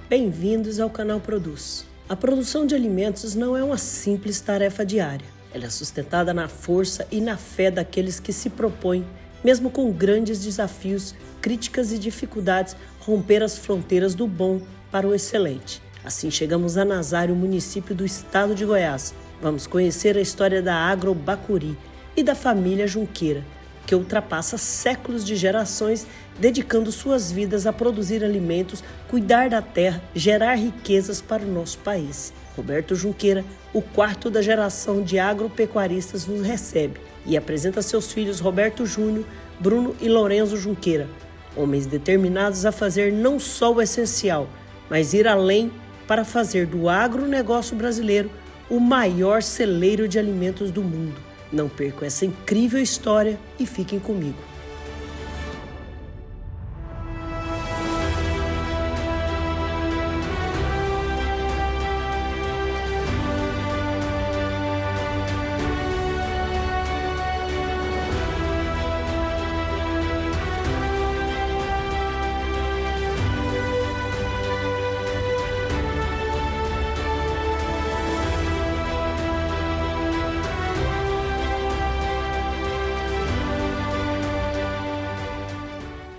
Bem-vindos ao canal Produz. A produção de alimentos não é uma simples tarefa diária. Ela é sustentada na força e na fé daqueles que se propõem, mesmo com grandes desafios, críticas e dificuldades, romper as fronteiras do bom para o excelente. Assim chegamos a Nazário, município do estado de Goiás. Vamos conhecer a história da Agro Bacuri e da família Junqueira, que ultrapassa séculos de gerações, dedicando suas vidas a produzir alimentos, cuidar da terra, gerar riquezas para o nosso país. Roberto Junqueira, o quarto da geração de agropecuaristas, nos recebe e apresenta seus filhos Roberto Júnior, Bruno e Lorenzo Junqueira, homens determinados a fazer não só o essencial, mas ir além para fazer do agronegócio brasileiro o maior celeiro de alimentos do mundo. Não percam essa incrível história e fiquem comigo.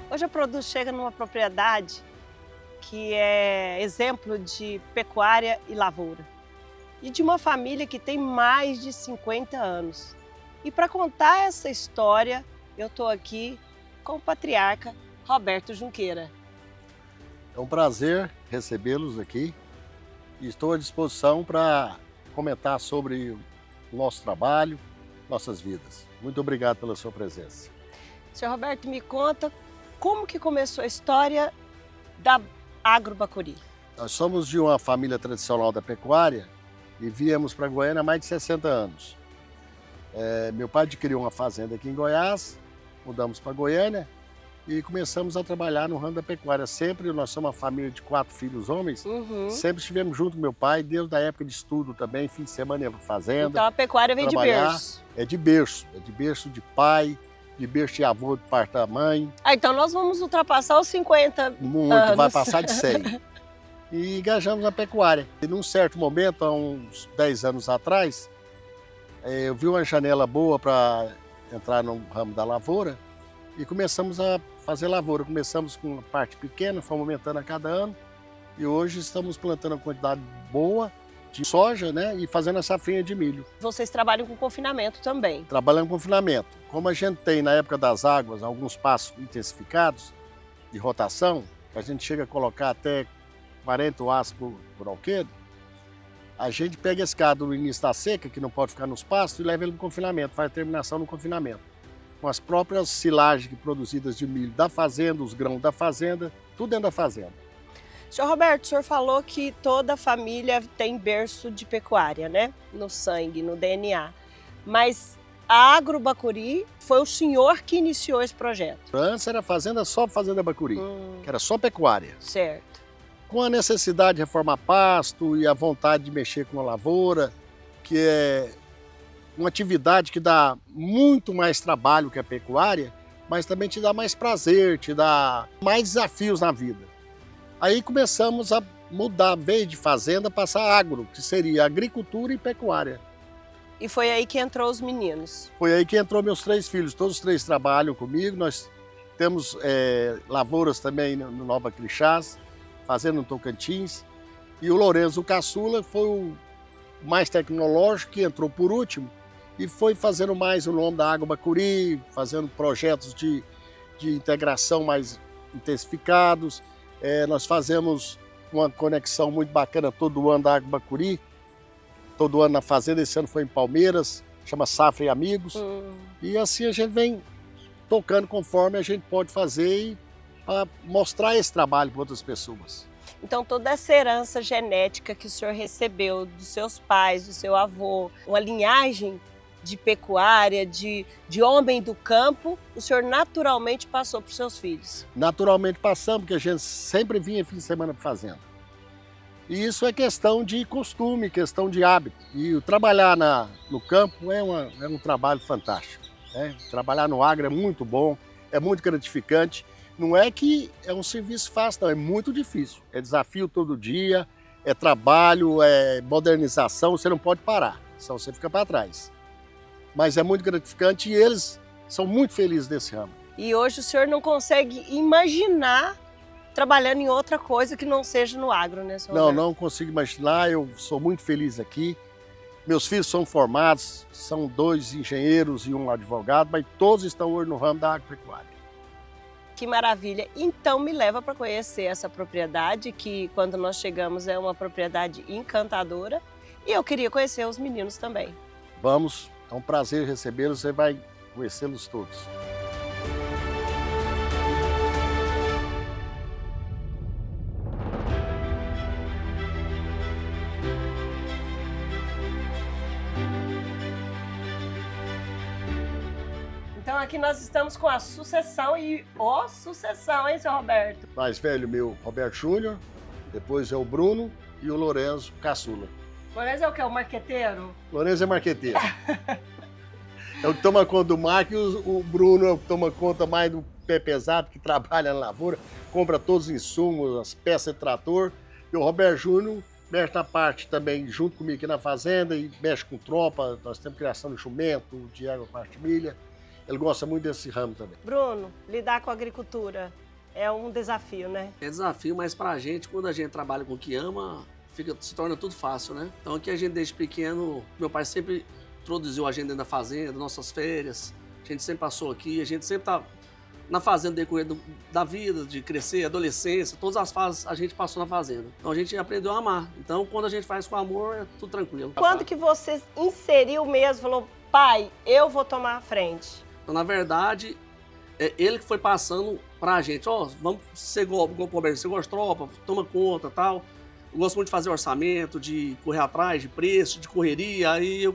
Hoje a Produz chega numa propriedade que é exemplo de pecuária e lavoura. E de uma família que tem mais de 50 anos. E para contar essa história, eu estou aqui com o patriarca Roberto Junqueira. É um prazer recebê-los aqui e estou à disposição para comentar sobre o nosso trabalho, nossas vidas. Muito obrigado pela sua presença. Senhor Roberto, me conta como que começou a história da Agro Bacuri? Nós somos de uma família tradicional da pecuária e viemos para Goiânia há mais de 60 anos. Meu pai adquiriu uma fazenda aqui em Goiás, mudamos para Goiânia e começamos a trabalhar no ramo da pecuária. Sempre, nós somos uma família de 4 filhos homens, sempre estivemos junto com meu pai, desde a época de estudo também, fim de semana ia para fazenda. Então a pecuária vem de berço. É de berço de pai, de berço de avô de parte da mãe. Então nós vamos ultrapassar os 50 Muito, anos. vai passar de 100. E engajamos na pecuária. E num certo momento, há uns 10 anos atrás, eu vi uma janela boa para entrar no ramo da lavoura e começamos a fazer lavoura. Começamos com uma parte pequena, fomos aumentando a cada ano e hoje estamos plantando uma quantidade boa de soja, né, e fazendo a safrinha de milho. Vocês trabalham com confinamento também? Trabalhando com confinamento. Como a gente tem, na época das águas, alguns passos intensificados de rotação, que a gente chega a colocar até 40 oás por alqueire, a gente pega esse gado no início da seca, que não pode ficar nos pastos, e leva ele no confinamento, faz a terminação no confinamento. Com as próprias silagens produzidas de milho da fazenda, os grãos da fazenda, tudo dentro da fazenda. Senhor Roberto, o senhor falou que toda a família tem berço de pecuária, né? No sangue, no DNA. Mas a Agro Bacuri foi o senhor que iniciou esse projeto? Antes era só fazenda Bacuri, que era só pecuária. Certo. Com a necessidade de reformar pasto e a vontade de mexer com a lavoura, que é uma atividade que dá muito mais trabalho que a pecuária, mas também te dá mais prazer, te dá mais desafios na vida. Aí começamos a mudar, veio de fazenda, passar agro, que seria agricultura e pecuária. E foi aí que entrou os meninos? Foi aí que entrou meus 3 filhos, todos os 3 trabalham comigo. Nós temos lavouras também no Nova Crixás, fazendo no Tocantins. E o Lorenzo, o caçula, foi o mais tecnológico, que entrou por último, e foi fazendo mais o nome da Agro Bacuri, fazendo projetos de integração mais intensificados. Nós fazemos uma conexão muito bacana todo ano da Agro Bacuri, todo ano na fazenda, esse ano foi em Palmeiras, chama Safra e Amigos. E assim a gente vem tocando conforme a gente pode fazer para mostrar esse trabalho para outras pessoas. Então toda essa herança genética que o senhor recebeu dos seus pais, do seu avô, uma linhagem de pecuária, de homem do campo, o senhor naturalmente passou para os seus filhos? Naturalmente passamos, porque a gente sempre vinha fim de semana para fazenda. E isso é questão de costume, questão de hábito. E o trabalhar no campo é um trabalho fantástico. Trabalhar no agro é muito bom, é muito gratificante. Não é que é um serviço fácil, não, é muito difícil. É desafio todo dia, é trabalho, é modernização, você não pode parar, senão você fica para trás. Mas é muito gratificante e eles são muito felizes desse ramo. E hoje o senhor não consegue imaginar trabalhando em outra coisa que não seja no agro, né, senhor? Não consigo imaginar, eu sou muito feliz aqui. Meus filhos são formados, são 2 engenheiros e 1 advogado, mas todos estão hoje no ramo da agropecuária. Que maravilha! Então me leva para conhecer essa propriedade, que quando nós chegamos é uma propriedade encantadora. E eu queria conhecer os meninos também. Vamos, é um prazer recebê-los, você vai conhecê-los todos. Então aqui nós estamos com a sucessão e sucessão, hein, seu Roberto? Mais velho meu, Roberto Júnior, depois é o Bruno e o Lourenço Caçula. Lourenço é o que? O marqueteiro? Lourenço é marqueteiro. É o que toma conta do marco e o Bruno é o que toma conta mais do pé pesado, que trabalha na lavoura, compra todos os insumos, as peças de trator. E o Roberto Júnior mexe na parte também, junto comigo aqui na fazenda, e mexe com tropa, nós temos criação de jumento, de água parte milha. Ele gosta muito desse ramo também. Bruno, lidar com a agricultura é um desafio, né? É desafio, mas pra gente, quando a gente trabalha com o que ama, se torna tudo fácil, né? Então aqui a gente desde pequeno, meu pai sempre introduziu a gente dentro da fazenda, nossas férias, a gente sempre passou aqui, a gente sempre tá na fazenda decorrer da vida, de crescer, adolescência, todas as fases a gente passou na fazenda. Então a gente aprendeu a amar. Então quando a gente faz com amor, é tudo tranquilo. Quando que você inseriu mesmo, falou, pai, eu vou tomar a frente? Então, na verdade, é ele que foi passando pra gente, ó, vamos ser igual pro Roberto, você gosta de tropa, toma conta, tal. Eu gosto muito de fazer orçamento, de correr atrás, de preço, de correria, aí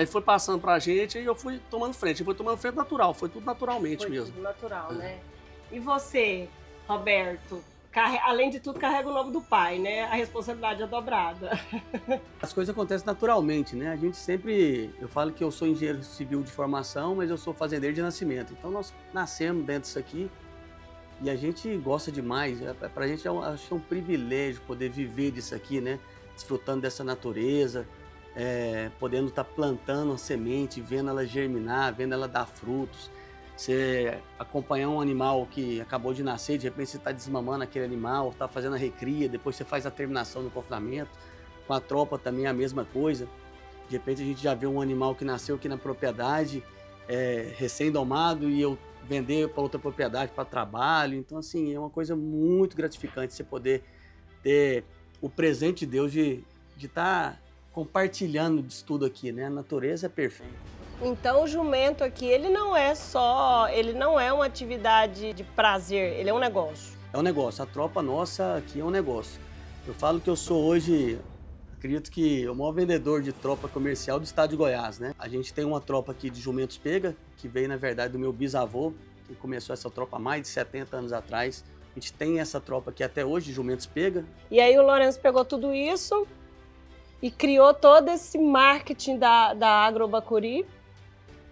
foi passando pra gente e eu fui tomando frente. Foi tomando frente natural, foi tudo naturalmente mesmo. Foi tudo natural, né? E você, Roberto, além de tudo, carrega o nome do pai, né? A responsabilidade é dobrada. As coisas acontecem naturalmente, né? A gente sempre... Eu falo que eu sou engenheiro civil de formação, mas eu sou fazendeiro de nascimento. Então nós nascemos dentro disso aqui e a gente gosta demais. Pra gente acho que é um privilégio poder viver disso aqui, né? Desfrutando dessa natureza, podendo estar plantando uma semente, vendo ela germinar, vendo ela dar frutos. Você acompanhar um animal que acabou de nascer, de repente você está desmamando aquele animal, está fazendo a recria, depois você faz a terminação do confinamento. Com a tropa também é a mesma coisa. De repente a gente já vê um animal que nasceu aqui na propriedade, recém-domado, e eu vender para outra propriedade para trabalho. Então, assim, é uma coisa muito gratificante você poder ter o presente de Deus de estar compartilhando disso tudo aqui, né? A natureza é perfeita. Então o jumento aqui, ele não é uma atividade de prazer, ele é um negócio. É um negócio, a tropa nossa aqui é um negócio. Eu falo que eu sou hoje, acredito que o maior vendedor de tropa comercial do estado de Goiás, né? A gente tem uma tropa aqui de jumentos pega, que veio na verdade do meu bisavô, que começou essa tropa há mais de 70 anos atrás. A gente tem essa tropa aqui até hoje, de jumentos pega. E aí o Lourenço pegou tudo isso e criou todo esse marketing da Agrobacuri.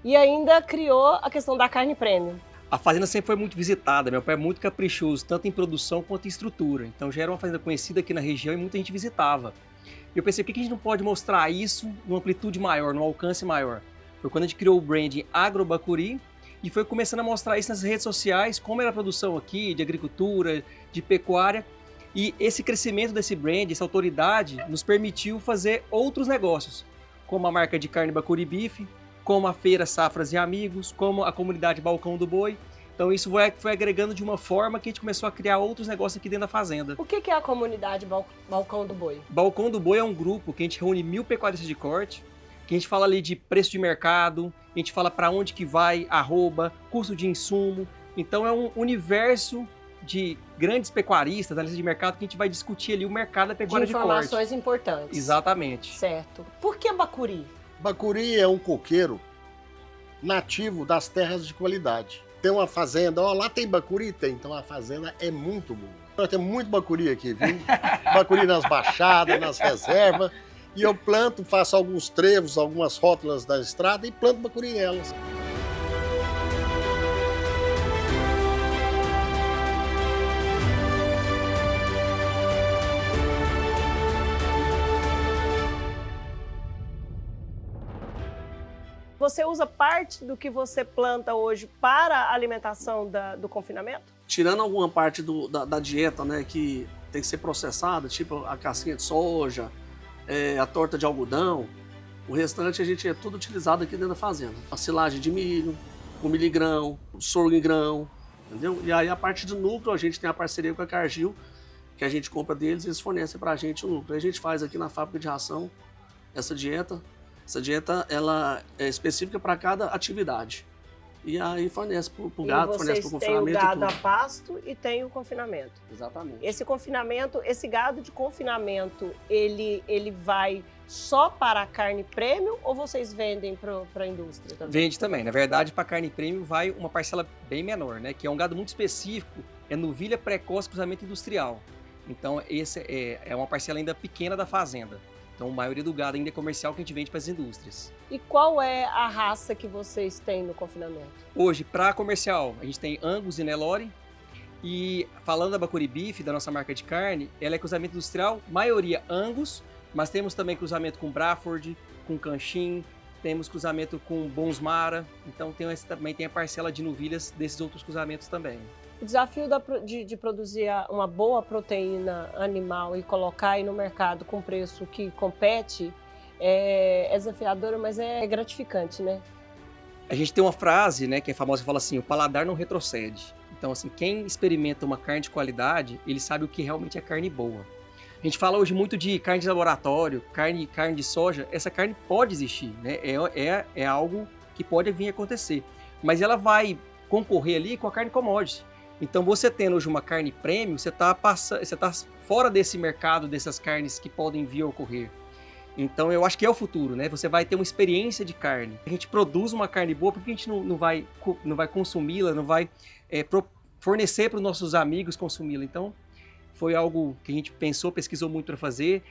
E ainda criou a questão da carne premium. A fazenda sempre foi muito visitada, meu pai é muito caprichoso, tanto em produção quanto em estrutura. Então já era uma fazenda conhecida aqui na região e muita gente visitava. E eu pensei, por que a gente não pode mostrar isso numa amplitude maior, num alcance maior? Foi quando a gente criou o branding Agrobacuri e foi começando a mostrar isso nas redes sociais, como era a produção aqui, de agricultura, de pecuária. E esse crescimento desse brand, essa autoridade, nos permitiu fazer outros negócios, como a marca de carne Bacuri Bife, como a Feira Safras e Amigos, como a comunidade Balcão do Boi. Então isso foi agregando de uma forma que a gente começou a criar outros negócios aqui dentro da fazenda. O que é a comunidade Balcão do Boi? Balcão do Boi é um grupo que a gente reúne 1000 pecuaristas de corte, que a gente fala ali de preço de mercado, a gente fala para onde que vai, arroba, custo de insumo. Então é um universo de grandes pecuaristas, analistas de mercado, que a gente vai discutir ali o mercado da pecuária de corte. De informações importantes. Exatamente. Certo. Por que Bacuri? Bacuri é um coqueiro nativo das terras de qualidade. Tem uma fazenda, lá tem bacuri? Tem, então a fazenda é muito boa. Nós temos muito bacuri aqui, viu? Bacuri nas baixadas, nas reservas. E eu planto, faço alguns trevos, algumas rótulas da estrada e planto bacuri nelas. você usa parte do que você planta hoje para a alimentação do confinamento? Tirando alguma parte da dieta, né, que tem que ser processada, tipo a casquinha de soja, a torta de algodão, o restante a gente é tudo utilizado aqui dentro da fazenda. A silagem de milho, o milho-grão, o sorgo em grão, entendeu? E aí a parte do núcleo, a gente tem a parceria com a Cargill, que a gente compra deles e eles fornecem pra gente o núcleo. A gente faz aqui na fábrica de ração essa dieta. Essa dieta, ela é específica para cada atividade. E aí fornece pro gado, fornece pro confinamento. E vocês têm o gado e a tudo. pasto e tem o confinamento. Exatamente. Esse confinamento, esse gado de confinamento, ele vai só para a carne premium ou vocês vendem para a indústria também? Vende também. Na verdade, para carne premium vai uma parcela bem menor, né? Que é um gado muito específico, é novilha precoce cruzamento industrial. Então, esse é uma parcela ainda pequena da fazenda. Então, a maioria do gado ainda é comercial que a gente vende para as indústrias. E qual é a raça que vocês têm no confinamento? Hoje, para comercial, a gente tem Angus e Nelore. E falando da Bacuri Beef, da nossa marca de carne, ela é cruzamento industrial, maioria Angus, mas temos também cruzamento com Braford, com Canchin, temos cruzamento com Bonsmara. Então, também tem a parcela de novilhas desses outros cruzamentos também. O desafio de produzir uma boa proteína animal e colocar aí no mercado com preço que compete é desafiador, mas é gratificante, né? A gente tem uma frase, né, que é famosa, que fala assim, o paladar não retrocede. Então, assim, quem experimenta uma carne de qualidade, ele sabe o que realmente é carne boa. A gente fala hoje muito de carne de laboratório, carne de soja. Essa carne pode existir, né? É algo que pode vir a acontecer. Mas ela vai concorrer ali com a carne commodity. Então, você tendo hoje uma carne premium, você tá fora desse mercado, dessas carnes que podem vir a ocorrer. Então, eu acho que é o futuro, né? Você vai ter uma experiência de carne. A gente produz uma carne boa, porque a gente não vai consumi-la, não vai fornecer para os nossos amigos consumi-la. Então, foi algo que a gente pensou, pesquisou muito para fazer.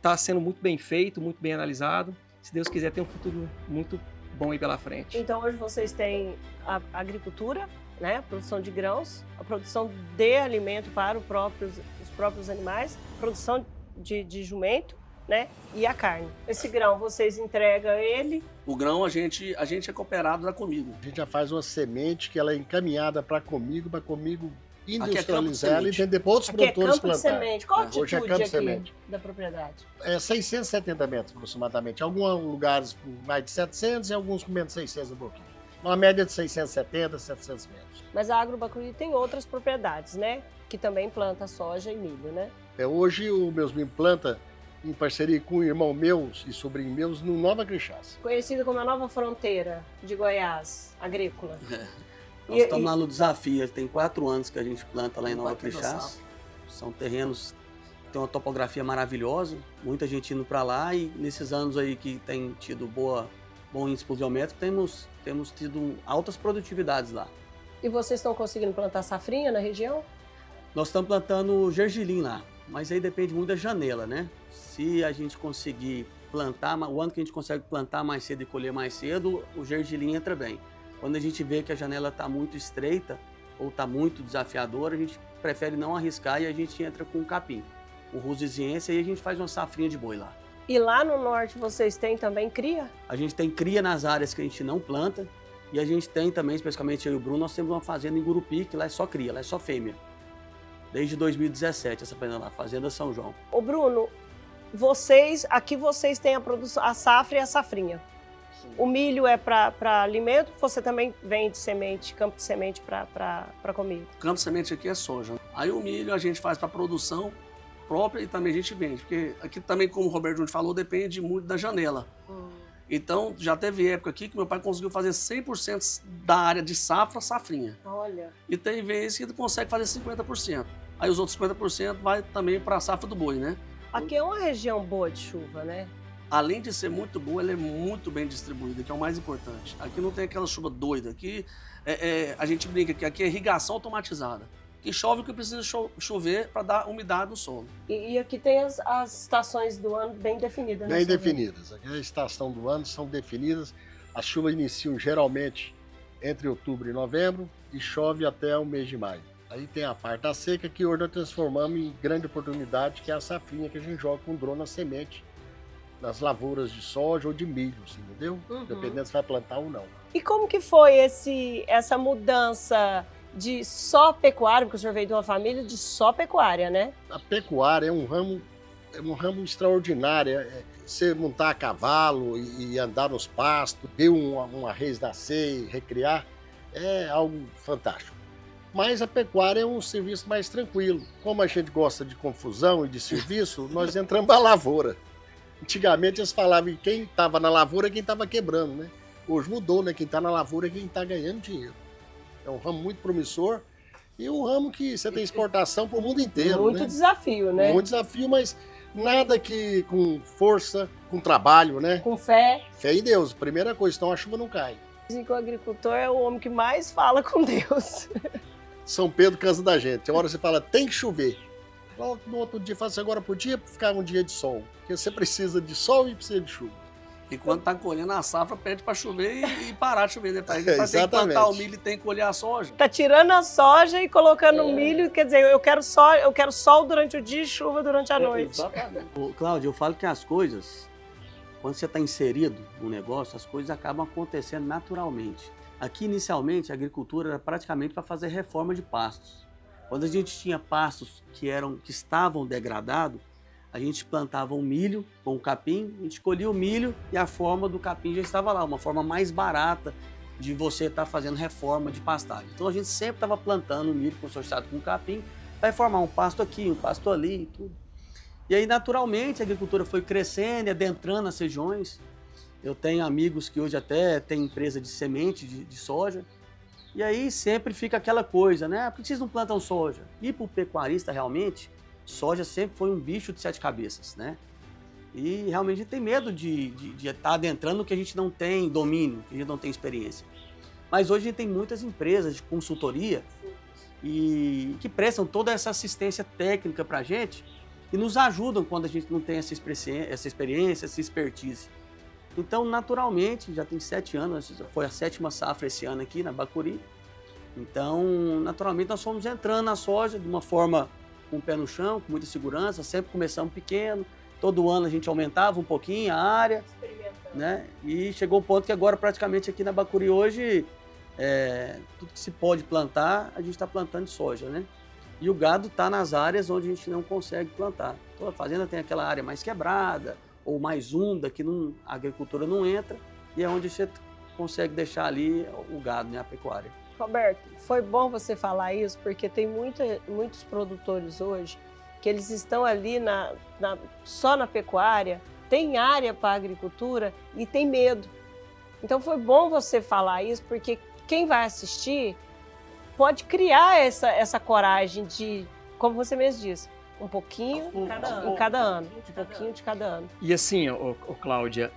Tá sendo muito bem feito, muito bem analisado. Se Deus quiser, tem um futuro muito bom aí pela frente. Então, hoje vocês têm a agricultura, né? A produção de grãos, a produção de alimento para os próprios animais, produção de jumento, né? E a carne. Esse grão, vocês entregam ele? O grão, a gente é cooperado da Comigo. A gente já faz uma semente que ela é encaminhada para Comigo industrializar ela e semente. vender para outros Aqui é produtores campo de plantarem. semente. Qual a Hoje é altitude campo de aqui semente. da propriedade? É 670 metros aproximadamente. Alguns lugares com mais de 700 e alguns com menos de 600 um pouquinho. Uma média de 670, 700 metros. Mas a Agro Bacuri tem outras propriedades, né? Que também planta soja e milho, né? Hoje o meus milho planta em parceria com irmão meus e sobrinho meus no Nova Crixás. Conhecida como a nova fronteira de Goiás, agrícola. Nós estamos lá no desafio, tem 4 anos que a gente planta lá em Nova Crixás. São terrenos que têm uma topografia maravilhosa, muita gente indo para lá e nesses anos aí que tem tido bom índice pluviométrico, temos tido altas produtividades lá. E vocês estão conseguindo plantar safrinha na região? Nós estamos plantando gergelim lá, mas aí depende muito da janela, né? Se a gente conseguir plantar, o ano que a gente consegue plantar mais cedo e colher mais cedo, o gergelim entra bem. Quando a gente vê que a janela está muito estreita ou está muito desafiadora, a gente prefere não arriscar e a gente entra com o capim, o rusiziense, e a gente faz uma safrinha de boi lá. E lá no norte vocês têm também cria? A gente tem cria nas áreas que a gente não planta e a gente tem também, especificamente eu e o Bruno, nós temos uma fazenda em Gurupi, que lá é só cria, lá é só fêmea. Desde 2017, essa fazenda lá, Fazenda São João. Ô Bruno, aqui vocês têm a produção, a safra e a safrinha. Sim. O milho é para alimento, você também vende semente, campo de semente para comida? O campo de semente aqui é soja. Aí o milho a gente faz para produção própria e também a gente vende. Porque aqui também, como o Roberto Júnior falou, depende muito da janela. Então, já teve época aqui que meu pai conseguiu fazer 100% da área de safrinha. Olha. E tem vezes que ele consegue fazer 50%. Aí os outros 50% vai também para a safra do boi, né? Aqui é uma região boa de chuva, né? Além de ser muito boa, ela é muito bem distribuída, que é o mais importante. Aqui não tem aquela chuva doida. Aqui a gente brinca que aqui é irrigação automatizada. Que chove o que precisa chover para dar umidade no solo. E aqui tem as estações do ano bem definidas, né? Bem definidas. Aqui a estação do ano são definidas. As chuvas iniciam geralmente entre outubro e novembro e chove até o mês de maio. Aí tem a parte da seca que hoje nós transformamos em grande oportunidade, que é a safrinha que a gente joga com drone na semente nas lavouras de soja ou de milho, assim, entendeu? Dependendo se vai plantar ou não. E como que foi essa mudança de só pecuária, porque o senhor veio de uma família de só pecuária, né? A pecuária é um ramo extraordinário. Você montar a cavalo e andar nos pastos, ver uma res nascer e recriar, é algo fantástico. Mas a pecuária é um serviço mais tranquilo. Como a gente gosta de confusão e de serviço, nós entramos na lavoura. Antigamente eles falavam que quem estava na lavoura é quem estava quebrando, né? Hoje mudou, né? Quem está na lavoura é quem está ganhando dinheiro. É um ramo muito promissor e um ramo que você tem exportação para o mundo inteiro, Muito né? desafio, né? Muito desafio, mas nada que com força, com trabalho, né? Com fé. Fé em Deus, primeira coisa, então a chuva não cai. Dizem que o agricultor é o homem que mais fala com Deus. São Pedro cansa da gente. A hora você fala, tem que chover. No outro dia, fala assim, agora podia ficar um dia de sol. Porque você precisa de sol e precisa de chuva. E quando tá colhendo a safra, pede para chover e parar de chover, né? Para ter que Exatamente. plantar o milho e tem que colher a soja. Tá tirando a soja e colocando o milho, quer dizer, eu quero sol durante o dia e chuva durante a noite. Exatamente. Ô, Cláudio, eu falo que as coisas, quando você está inserido no negócio, as coisas acabam acontecendo naturalmente. Aqui, inicialmente, a agricultura era praticamente para fazer reforma de pastos. Quando a gente tinha pastos que estavam degradados, a gente plantava um milho com o capim, a gente colhia o milho e a forma do capim já estava lá, uma forma mais barata de você estar fazendo reforma de pastagem. Então a gente sempre estava plantando o milho consorciado com o capim, vai formar um pasto aqui, um pasto ali e tudo. E aí, naturalmente, a agricultura foi crescendo e adentrando as regiões. Eu tenho amigos que hoje até têm empresa de semente de soja. E aí sempre fica aquela coisa, né? Por que vocês não plantam soja? E para o pecuarista, realmente, soja sempre foi um bicho de 7 cabeças, né? E realmente a gente tem medo de estar adentrando no que a gente não tem domínio, que a gente não tem experiência. Mas hoje a gente tem muitas empresas de consultoria e que prestam toda essa assistência técnica para a gente e nos ajudam quando a gente não tem essa experiência, essa expertise. Então, naturalmente, já tem 7 anos, foi a 7ª safra esse ano aqui na Bacuri. Então, naturalmente, nós fomos entrando na soja de uma forma com o pé no chão, com muita segurança, sempre começamos pequeno. Todo ano a gente aumentava um pouquinho a área, né? E chegou o ponto que agora, praticamente aqui na Bacuri hoje, tudo que se pode plantar, a gente está plantando de soja, né? E o gado está nas áreas onde a gente não consegue plantar. Toda fazenda tem aquela área mais quebrada, ou mais úmida, que a agricultura não entra, e é onde você consegue deixar ali o gado, né, a pecuária. Roberto, foi bom você falar isso, porque tem muitos produtores hoje que eles estão ali só na pecuária, tem área para a agricultura e tem medo. Então foi bom você falar isso, porque quem vai assistir pode criar essa coragem de, como você mesmo disse, um pouquinho em cada ano, um pouquinho de cada ano. E assim, Cláudia,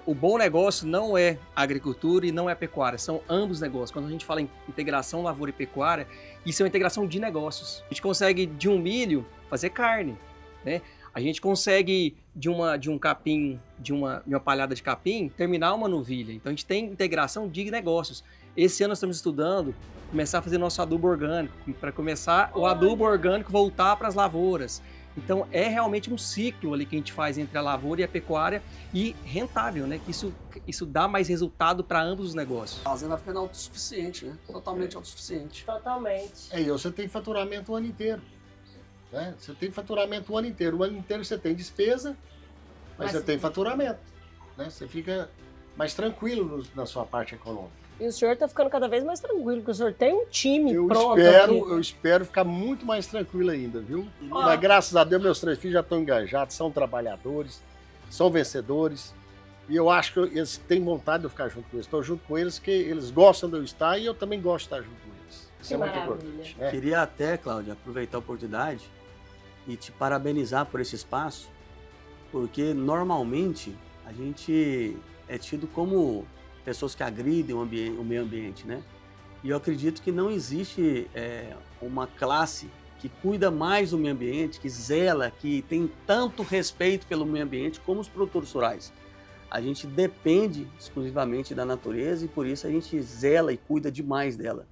o bom negócio não é a agricultura e não é a pecuária, são ambos negócios. Quando a gente fala em integração lavoura e pecuária, isso é uma integração de negócios. A gente consegue de um milho fazer carne, né? A gente consegue de um capim, de uma palhada de capim, terminar uma novilha. Então a gente tem integração de negócios. Esse ano nós estamos estudando começar a fazer nosso adubo orgânico, para começar o adubo orgânico voltar para as lavouras. Então é realmente um ciclo ali que a gente faz entre a lavoura e a pecuária e rentável, né? Que isso dá mais resultado para ambos os negócios. A fazenda vai ficando autossuficiente, né? Totalmente autossuficiente. Totalmente. E você tem faturamento o ano inteiro, né? Você tem faturamento o ano inteiro. O ano inteiro você tem despesa, mas você tem faturamento, né? Você fica mais tranquilo na sua parte econômica. E o senhor está ficando cada vez mais tranquilo, porque o senhor tem um time pronto Eu espero ficar muito mais tranquilo ainda, viu? Mas graças a Deus meus 3 filhos já estão engajados, são trabalhadores, são vencedores. E eu acho que eles têm vontade de eu ficar junto com eles. Estou junto com eles, que eles gostam de eu estar e eu também gosto de estar junto com eles. Isso é muito importante. Né? Queria até, Cláudia, aproveitar a oportunidade e te parabenizar por esse espaço, porque normalmente a gente é tido como pessoas que agridem o meio ambiente, né? E eu acredito que não existe uma classe que cuida mais do meio ambiente, que zela, que tem tanto respeito pelo meio ambiente como os produtores rurais. A gente depende exclusivamente da natureza e por isso a gente zela e cuida demais dela.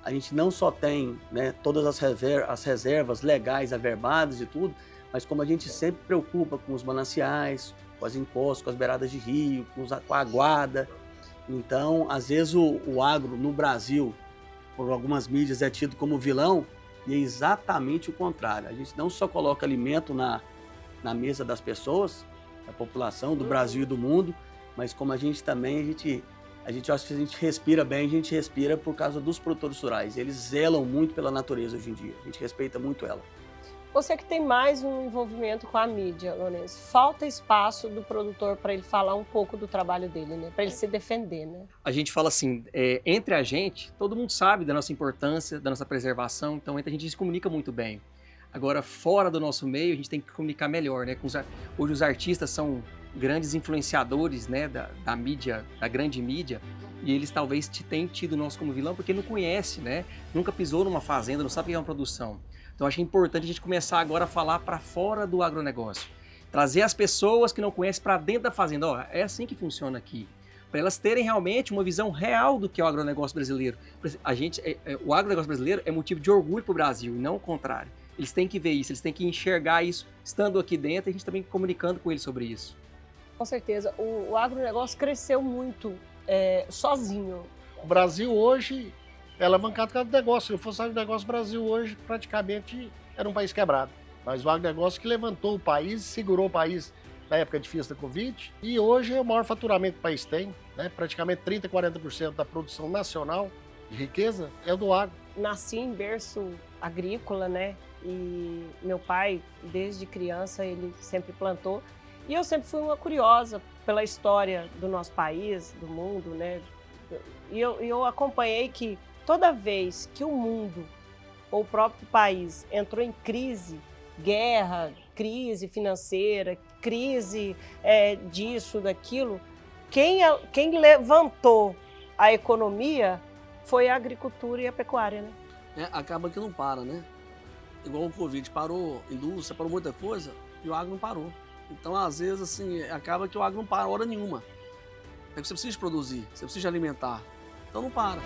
A gente não só tem, né, todas as reservas legais averbadas e tudo, mas como a gente sempre preocupa com os mananciais, com as encostas, com as beiradas de rio, com a aguada. Então, às vezes o agro no Brasil, por algumas mídias, é tido como vilão, e é exatamente o contrário. A gente não só coloca alimento na mesa das pessoas, da população, do Brasil e do mundo, mas como a gente também, a gente acha que a gente respira bem, a gente respira por causa dos produtores rurais. Eles zelam muito pela natureza hoje em dia, a gente respeita muito ela. Você que tem mais um envolvimento com a mídia, Lourenço, falta espaço do produtor para ele falar um pouco do trabalho dele, né? Para ele se defender, né? A gente fala assim, entre a gente, todo mundo sabe da nossa importância, da nossa preservação, então entre a gente se comunica muito bem. Agora, fora do nosso meio, a gente tem que comunicar melhor, né? Hoje os artistas são grandes influenciadores, né, da mídia, da grande mídia, e eles talvez tenham tido nós como vilão porque não conhece, né? Nunca pisou numa fazenda, não sabe o que é uma produção. Então acho importante a gente começar agora a falar para fora do agronegócio. Trazer as pessoas que não conhecem para dentro da fazenda. Ó, é assim que funciona aqui. Para elas terem realmente uma visão real do que é o agronegócio brasileiro. O agronegócio brasileiro é motivo de orgulho para o Brasil e não o contrário. Eles têm que ver isso, eles têm que enxergar isso estando aqui dentro e a gente também comunicando com eles sobre isso. Com certeza. O agronegócio cresceu muito sozinho. O Brasil hoje é alavancado por causa do negócio. Se não fosse o agronegócio, o Brasil hoje praticamente era um país quebrado. Mas o agronegócio que levantou o país, segurou o país na época difícil da Covid. E hoje é o maior faturamento que o país tem, né? Praticamente 30%, 40% da produção nacional de riqueza é do agro. Nasci em berço agrícola, né? E meu pai, desde criança, ele sempre plantou. E eu sempre fui uma curiosa pela história do nosso país, do mundo, né? E eu acompanhei que toda vez que o mundo ou o próprio país entrou em crise, guerra, crise financeira, crise disso, daquilo, quem levantou a economia foi a agricultura e a pecuária, né? Acaba que não para, né? Igual o Covid, parou indústria, parou muita coisa e o agro não parou. Então, às vezes, assim, acaba que o agro não para hora nenhuma. É que você precisa produzir, você precisa alimentar. Então não para.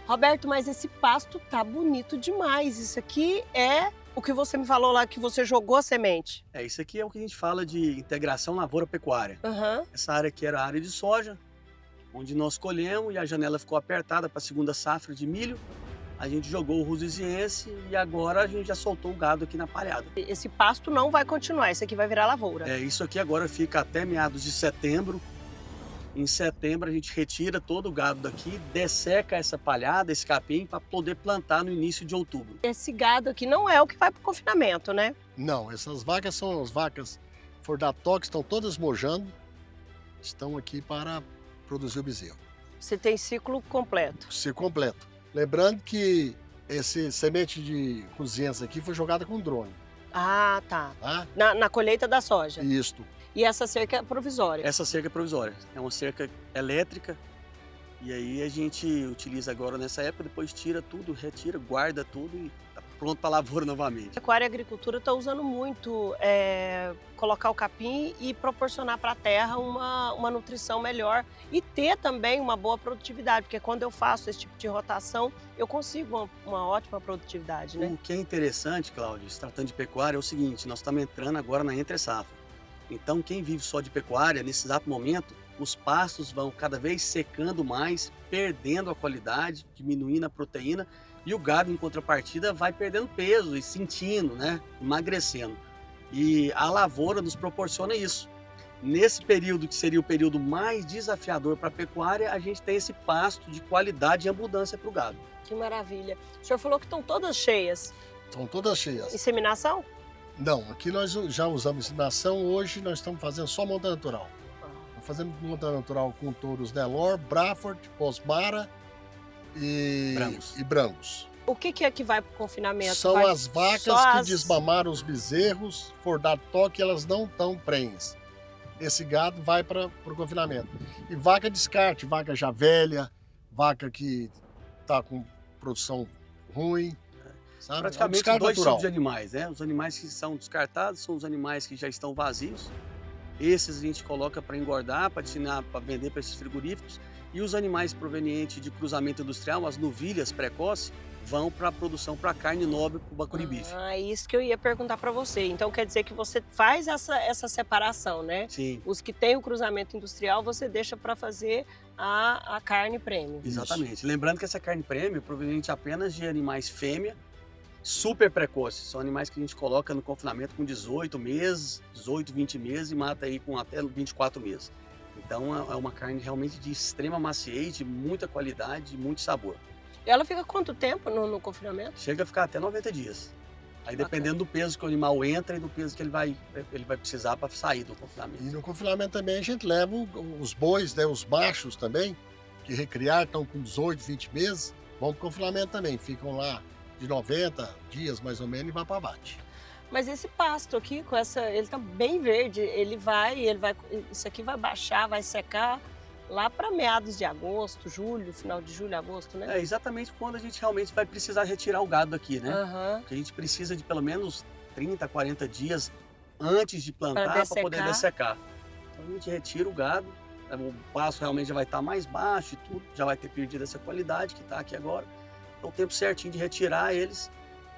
Roberto, mas esse pasto tá bonito demais. Isso aqui é o que você me falou lá, que você jogou a semente. Isso aqui é o que a gente fala de integração lavoura-pecuária. Uhum. Essa área aqui era a área de soja, onde nós colhemos e a janela ficou apertada para a segunda safra de milho. A gente jogou o rusiziense e agora a gente já soltou o gado aqui na palhada. Esse pasto não vai continuar, esse aqui vai virar lavoura. Isso aqui agora fica até meados de setembro. Em setembro a gente retira todo o gado daqui, desseca essa palhada, esse capim, para poder plantar no início de outubro. Esse gado aqui não é o que vai para o confinamento, né? Não, essas vacas são as vacas Fordatox, estão todas mojando, estão aqui para produzir o bezerro. Você tem ciclo completo. Ciclo completo. Lembrando que esse semente de rusiense aqui foi jogada com drone. Ah, tá. Tá? Na colheita da soja. Isto. E essa cerca é provisória? Essa cerca é provisória. É uma cerca elétrica. E aí a gente utiliza agora nessa época, depois tira tudo, retira, guarda tudo e tá pronto para a lavoura novamente. A pecuária e a agricultura está usando muito colocar o capim e proporcionar para a terra uma nutrição melhor e ter também uma boa produtividade, porque quando eu faço esse tipo de rotação, eu consigo uma ótima produtividade, né? O que é interessante, Cláudio, se tratando de pecuária, é o seguinte, nós estamos entrando agora na entre-safra. Então, quem vive só de pecuária, nesse exato momento, os pastos vão cada vez secando mais, perdendo a qualidade, diminuindo a proteína, e o gado, em contrapartida, vai perdendo peso e sentindo, né? Emagrecendo. E a lavoura nos proporciona isso. Nesse período, que seria o período mais desafiador para a pecuária, a gente tem esse pasto de qualidade e abundância para o gado. Que maravilha. O senhor falou que estão todas cheias. Estão todas cheias. Inseminação? Não, aqui nós já usamos inseminação, hoje nós estamos fazendo só monta natural. Estamos fazendo monta natural com touros Nelore, Braford, Posbara e Brangos. O que é que vai para o confinamento? São as vacas que desmamaram os bezerros, for dar toque, elas não estão prenhes. Esse gado vai para o confinamento. E vaca descarte, vaca já velha, vaca que está com produção ruim. Sabe? Praticamente dois tipos de animais, né? Os animais que são descartados são os animais que já estão vazios Esses a gente coloca para engordar, para destinar, para vender para esses frigoríficos. E os animais provenientes de cruzamento industrial, as novilhas precoces, vão para a produção para carne nobre, para o bacuri bife. Ah, isso que eu ia perguntar para você. Então quer dizer que você faz essa separação, né? Sim, Os que têm o cruzamento industrial, você deixa para fazer a carne premium. exatamente. Lembrando que essa carne premium é proveniente apenas de animais fêmea, super precoces. São animais que a gente coloca no confinamento com 18 meses, 18, 20 meses e mata aí com até 24 meses. Então é uma carne realmente de extrema maciez, de muita qualidade e muito sabor. E ela fica quanto tempo no confinamento? Chega a ficar até 90 dias. Aí dependendo do peso que o animal entra e do peso que ele vai precisar para sair do confinamento. E no confinamento também a gente leva os bois, né, os machos também, que recriar, estão com 18, 20 meses, vão para o confinamento também. Ficam lá de 90 dias mais ou menos e vão para abate. Mas esse pasto aqui, ele tá bem verde, isso aqui vai baixar, vai secar lá para meados de agosto, julho, final de julho, agosto, né? É exatamente quando a gente realmente vai precisar retirar o gado daqui, né? Aham. Porque a gente precisa de pelo menos 30, 40 dias antes de plantar para poder dessecar. Então a gente retira o gado, o pasto realmente já vai estar mais baixo e tudo, já vai ter perdido essa qualidade que está aqui agora. Então o tempo certinho de retirar eles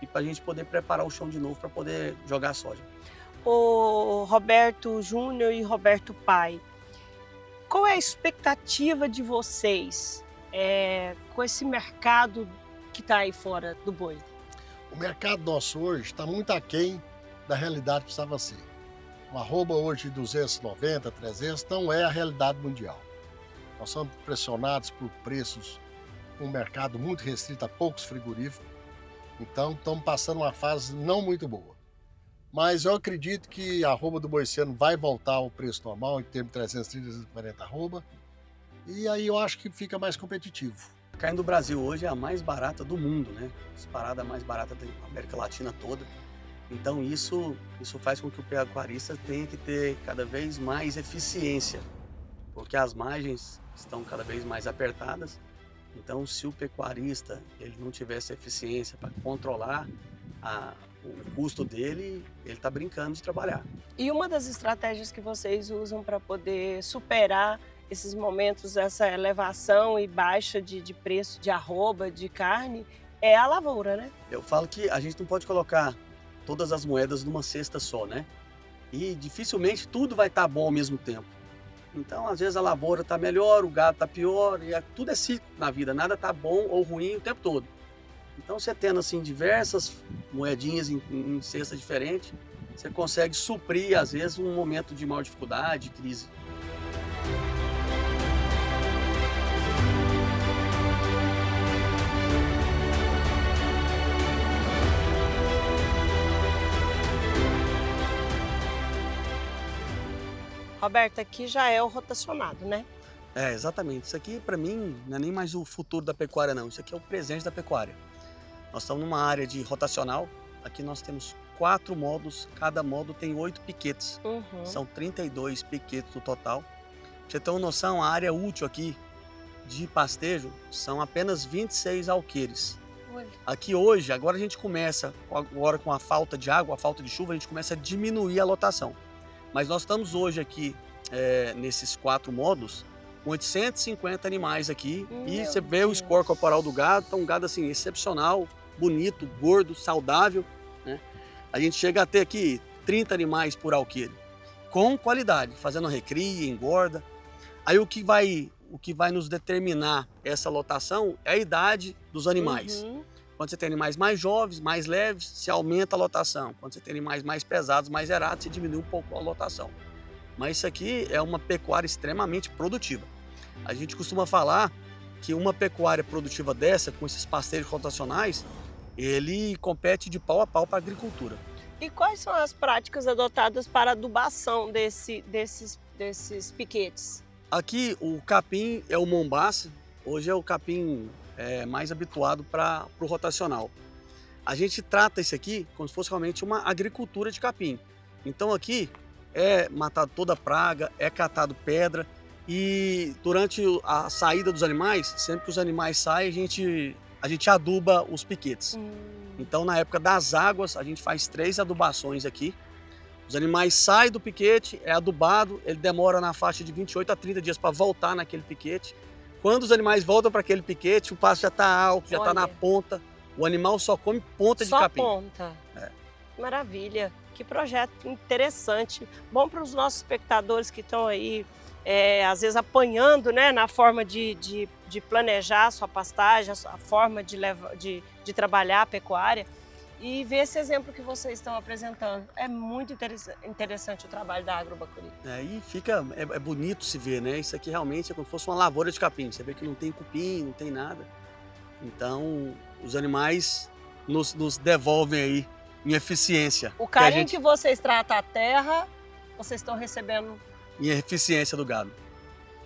e para a gente poder preparar o chão de novo para poder jogar a soja. O Roberto Júnior e Roberto Pai, qual é a expectativa de vocês com esse mercado que está aí fora do boi? O mercado nosso hoje está muito aquém da realidade que precisava ser. Uma arroba hoje de 290, 300 não é a realidade mundial. Nós somos pressionados por preços, um mercado muito restrito a poucos frigoríficos. Então estamos passando uma fase não muito boa. Mas eu acredito que a arroba do boiceno vai voltar ao preço normal, em termos de 330, 340 arroba. E aí eu acho que fica mais competitivo. A carne do Brasil hoje é a mais barata do mundo, né? Disparada a mais barata da América Latina toda. Então isso faz com que o pecuarista tenha que ter cada vez mais eficiência, porque as margens estão cada vez mais apertadas. Então se o pecuarista ele não tivesse eficiência para controlar o custo dele, ele está brincando de trabalhar. E uma das estratégias que vocês usam para poder superar esses momentos, essa elevação e baixa de preço de arroba, de carne, é a lavoura, né? Eu falo que a gente não pode colocar todas as moedas numa cesta só, né? E dificilmente tudo vai estar bom ao mesmo tempo. Então, às vezes a lavoura está melhor, o gado está pior, e tudo é ciclo na vida, nada está bom ou ruim o tempo todo. Então, você tendo assim diversas moedinhas em cestas diferentes, você consegue suprir, às vezes, um momento de maior dificuldade, crise. Roberto, aqui já é o rotacionado, né? É, exatamente. Isso aqui, para mim, não é nem mais o futuro da pecuária, não. Isso aqui é o presente da pecuária. Nós estamos numa área de rotacional. Aqui nós temos 4 módulos. Cada módulo tem 8 piquetes. Uhum. São 32 piquetes no total. Pra você ter uma noção, a área útil aqui de pastejo são apenas 26 alqueires. Olha. Aqui hoje, agora a gente começa, agora com a falta de água, a falta de chuva, a gente começa a diminuir a lotação. Mas nós estamos hoje aqui, nesses 4 módulos, com 850 animais aqui. E você vê o score corporal do gado, então um gado assim, excepcional, bonito, gordo, saudável, né? A gente chega a ter aqui 30 animais por alqueire, com qualidade, fazendo recria, engorda. Aí o que vai nos determinar essa lotação é a idade dos animais. Uhum. Quando você tem animais mais jovens, mais leves, se aumenta a lotação. Quando você tem animais mais pesados, mais erados, se diminui um pouco a lotação. Mas isso aqui é uma pecuária extremamente produtiva. A gente costuma falar que uma pecuária produtiva dessa, com esses pasteiros rotacionais, ele compete de pau a pau para a agricultura. E quais são as práticas adotadas para adubação desses piquetes? Aqui o capim é o mombaça, hoje é o capim mais habituado para o rotacional. A gente trata isso aqui como se fosse realmente uma agricultura de capim. Então aqui é matado toda a praga, é catado pedra e durante a saída dos animais, sempre que os animais saem, a gente aduba os piquetes. Então na época das águas a gente faz 3 adubações aqui. Os animais saem do piquete, é adubado, ele demora na faixa de 28 a 30 dias para voltar naquele piquete. Quando os animais voltam para aquele piquete, o pasto já está alto, já está na ponta. O animal só come ponta de capim. Só ponta. Maravilha. Que projeto interessante. Bom para os nossos espectadores que estão aí, às vezes apanhando, né, na forma de planejar a sua pastagem, a forma de trabalhar a pecuária. E ver esse exemplo que vocês estão apresentando. É muito interessante o trabalho da Agrobacuri. E fica, é bonito se ver, né? Isso aqui realmente é como se fosse uma lavoura de capim. Você vê que não tem cupim, não tem nada. Então, os animais nos devolvem aí em eficiência. O carinho que vocês tratam a terra, vocês estão recebendo... Em eficiência do gado.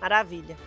Maravilha.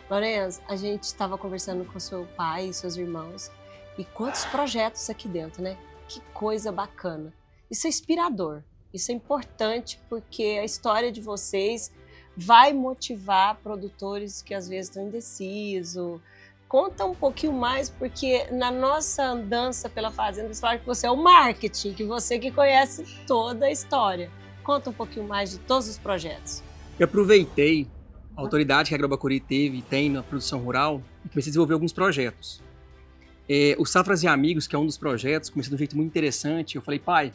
Lorenzo, a gente estava conversando com seu pai e seus irmãos e quantos projetos aqui dentro, né? Que coisa bacana. Isso é inspirador, isso é importante porque a história de vocês vai motivar produtores que às vezes estão indecisos. Conta um pouquinho mais, porque na nossa andança pela fazenda, eles falam que você é o marketing, que você que conhece toda a história. Conta um pouquinho mais de todos os projetos. Eu aproveitei a autoridade que a Agrobacuri teve e tem na produção rural e comecei a desenvolver alguns projetos. O Safras e Amigos, que é um dos projetos, comecei de um jeito muito interessante. Eu falei, pai,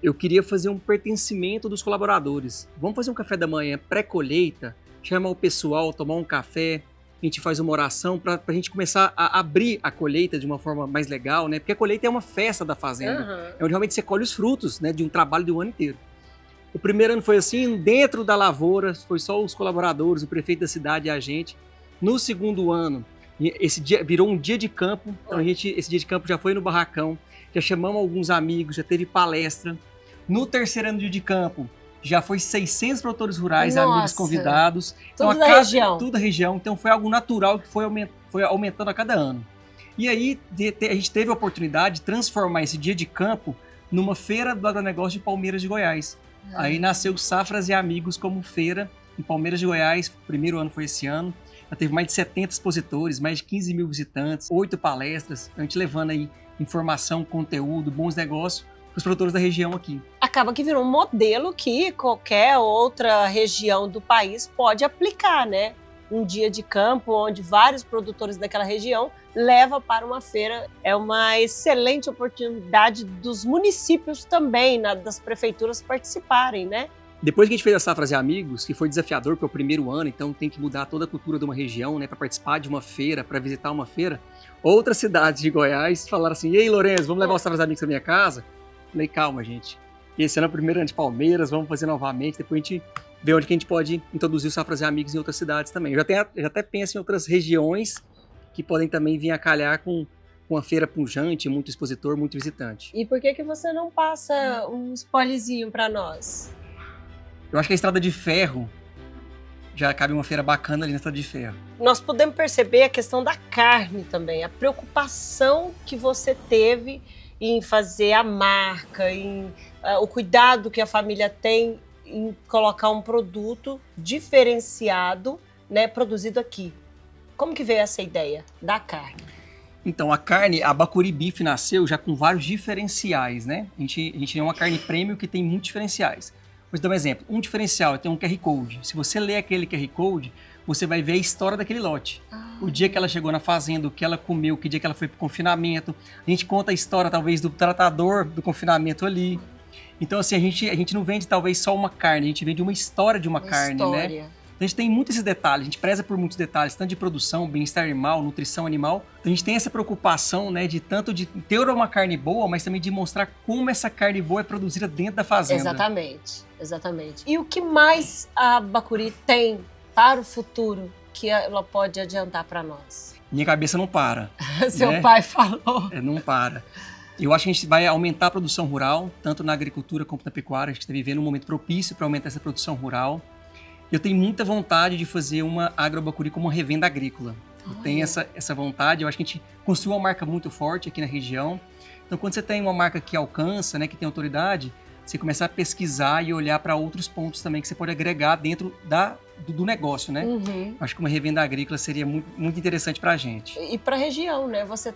eu queria fazer um pertencimento dos colaboradores. Vamos fazer um café da manhã pré-colheita, chamar o pessoal, tomar um café, a gente faz uma oração para a gente começar a abrir a colheita de uma forma mais legal, né? Porque a colheita é uma festa da fazenda, é onde realmente você colhe os frutos, né, de um trabalho de um ano inteiro. O primeiro ano foi assim, dentro da lavoura, foi só os colaboradores, o prefeito da cidade e a gente. No segundo ano, esse dia virou um dia de campo, então esse dia de campo já foi no barracão, já chamamos alguns amigos, já teve palestra. No terceiro ano de campo, já foi 600 produtores rurais, amigos convidados. Tudo da região. Tudo da região, então foi algo natural que foi aumentando a cada ano. E aí a gente teve a oportunidade de transformar esse dia de campo numa feira do agronegócio de Palmeiras de Goiás. Aí nasceu Safras e Amigos como feira em Palmeiras de Goiás, o primeiro ano foi esse ano. Já teve mais de 70 expositores, mais de 15 mil visitantes, 8 palestras, a gente levando aí informação, conteúdo, bons negócios para os produtores da região aqui. Acaba que virou um modelo que qualquer outra região do país pode aplicar, né? Um dia de campo onde vários produtores daquela região levam para uma feira. É uma excelente oportunidade dos municípios também, das prefeituras participarem, né? Depois que a gente fez a Safras e Amigos, que foi desafiador para o primeiro ano, então tem que mudar toda a cultura de uma região, né, para participar de uma feira, para visitar uma feira, outras cidades de Goiás falaram assim, e aí, Lourenço, vamos levar os Safras e Amigos para minha casa? Falei, calma, gente. Esse ano é o primeiro ano de Palmeiras, vamos fazer novamente, depois a gente vê onde que a gente pode introduzir os Safras e Amigos em outras cidades também. Eu já até penso em outras regiões que podem também vir a calhar com uma feira pujante, muito expositor, muito visitante. E por que você não passa um spoilerzinho para nós? Eu acho que a Estrada de Ferro já cabe uma feira bacana ali na Estrada de Ferro. Nós podemos perceber a questão da carne também, a preocupação que você teve em fazer a marca, o cuidado que a família tem em colocar um produto diferenciado, né, produzido aqui. Como que veio essa ideia da carne? Então, a carne, a Bacuri Beef nasceu já com vários diferenciais, né? A gente tem uma carne premium que tem muitos diferenciais. Vou te dar um exemplo. Um diferencial é ter um QR Code. Se você ler aquele QR Code, você vai ver a história daquele lote. O dia que ela chegou na fazenda, o que ela comeu, que dia que ela foi para o confinamento. A gente conta a história, talvez, do tratador do confinamento ali. Então, assim, a gente não vende, talvez, só uma carne. A gente vende uma história de uma carne, né? Então, a gente tem muitos esses detalhes. A gente preza por muitos detalhes, tanto de produção, bem-estar animal, nutrição animal. Então, a gente tem essa preocupação, né, de tanto de ter uma carne boa, mas também de mostrar como essa carne boa é produzida dentro da fazenda. Exatamente, exatamente. E o que mais a Bacuri tem para o futuro que ela pode adiantar para nós? Minha cabeça não para. Seu pai falou. Não para. Eu acho que a gente vai aumentar a produção rural, tanto na agricultura como na pecuária. A gente está vivendo um momento propício para aumentar essa produção rural. Eu tenho muita vontade de fazer uma Agrobacuri como uma revenda agrícola. Eu tenho essa vontade. Eu acho que a gente construiu uma marca muito forte aqui na região. Então, quando você tem uma marca que alcança, né, que tem autoridade, você começar a pesquisar e olhar para outros pontos também que você pode agregar dentro do negócio, né? Uhum. Acho que uma revenda agrícola seria muito, muito interessante para a gente. E para a região, né? Você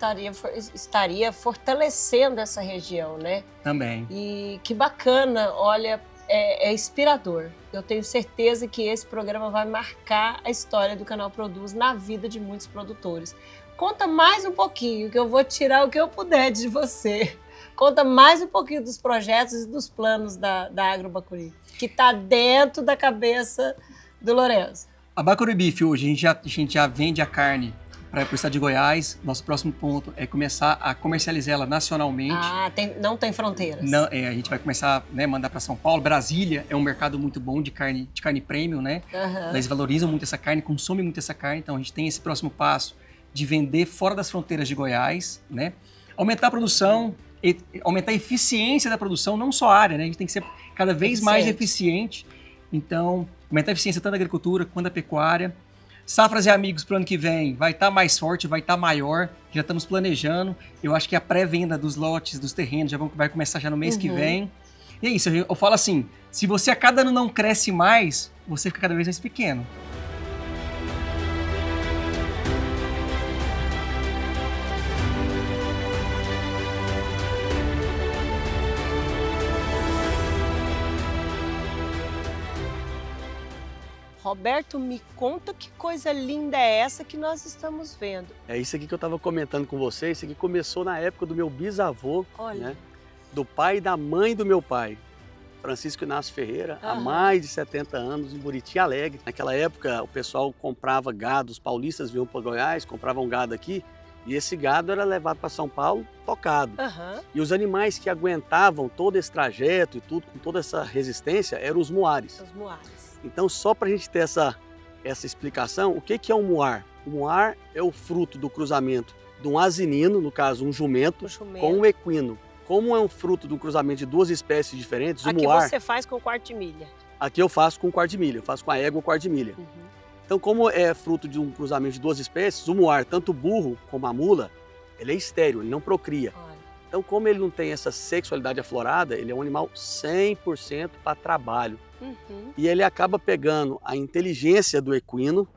estaria fortalecendo essa região, né? Também. E que bacana, olha, é inspirador. Eu tenho certeza que esse programa vai marcar a história do Canal Produz na vida de muitos produtores. Conta mais um pouquinho, que eu vou tirar o que eu puder de você. Conta mais um pouquinho dos projetos e dos planos da Agro Bacuri, que está dentro da cabeça do Lourenço. A Bacuri Beef hoje, a gente já vende a carne para o estado de Goiás. Nosso próximo ponto é começar a comercializar ela nacionalmente. Ah, não tem fronteiras. Não, a gente vai começar a mandar para São Paulo. Brasília é um mercado muito bom de carne premium, né? Uhum. Eles valorizam muito essa carne, consomem muito essa carne. Então a gente tem esse próximo passo de vender fora das fronteiras de Goiás, né? Aumentar a produção, aumentar a eficiência da produção, não só a área, né? A gente tem que ser cada vez mais eficiente. Então, aumentar a eficiência tanto da agricultura quanto da pecuária. Safras e Amigos para o ano que vem vai estar mais forte, vai estar maior. Já estamos planejando. Eu acho que a pré-venda dos lotes, dos terrenos, vai começar já no mês que vem. E é isso, eu falo assim, se você a cada ano não cresce mais, você fica cada vez mais pequeno. Roberto, me conta que coisa linda é essa que nós estamos vendo. É isso aqui que eu estava comentando com vocês. Isso aqui começou na época do meu bisavô, Olha. né? Do pai e da mãe do meu pai, Francisco Inácio Ferreira, há mais de 70 anos, em Buriti Alegre. Naquela época, o pessoal comprava gado, os paulistas vinham para Goiás, compravam gado aqui, e esse gado era levado para São Paulo tocado. E os animais que aguentavam todo esse trajeto e tudo, com toda essa resistência, eram os muares. Os muares. Então, só para a gente ter essa explicação, o que é um muar? O muar é o fruto do cruzamento de um asinino, no caso um jumento, com um equino. Como é um fruto de um cruzamento de duas espécies diferentes, o muar... Aqui você faz com quarto de milha. Aqui eu faço com quarto de milha, eu faço com a égua quarto de milha. Então, como é fruto de um cruzamento de duas espécies, o muar, tanto o burro como a mula, ele é estéril, ele não procria. Então, como ele não tem essa sexualidade aflorada, ele é um animal 100% para trabalho. E ele acaba pegando a inteligência do equino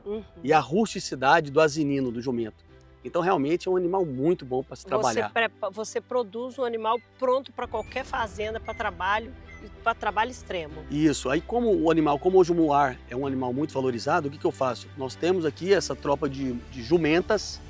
e a rusticidade do asinino, do jumento. Então, realmente, é um animal muito bom para se trabalhar. Você produz um animal pronto para qualquer fazenda, para trabalho extremo. Isso. Aí, como o animal, como hoje o muar é um animal muito valorizado, o que eu faço? Nós temos aqui essa tropa de jumentas.